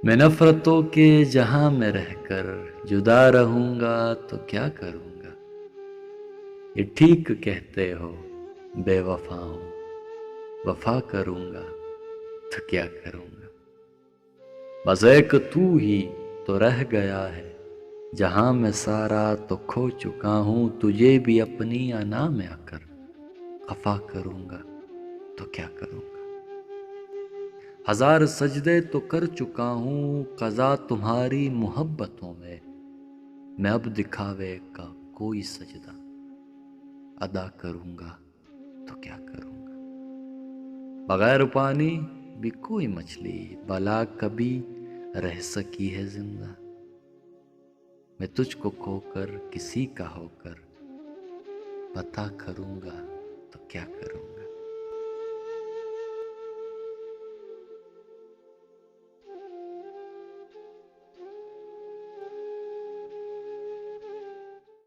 मैं नफरतों के जहां में रहकर जुदा रहूंगा तो क्या करूंगा। ये ठीक कहते हो बेवफा हूं, वफा करूंगा तो क्या करूंगा। बस एक तू ही तो रह गया है, जहां मैं सारा तो खो चुका हूं। तुझे भी अपनी अना में आकर खफा करूंगा तो क्या करूंगा। हजार सजदे तो कर चुका हूं कज़ा तुम्हारी मोहब्बतों में। मैं अब दिखावे का कोई सजदा अदा करूंगा तो क्या करूंगा। बगैर पानी भी कोई मछली भला कभी रह सकी है जिंदा। मैं तुझको खोकर किसी का होकर पता करूंगा तो क्या करूंगा।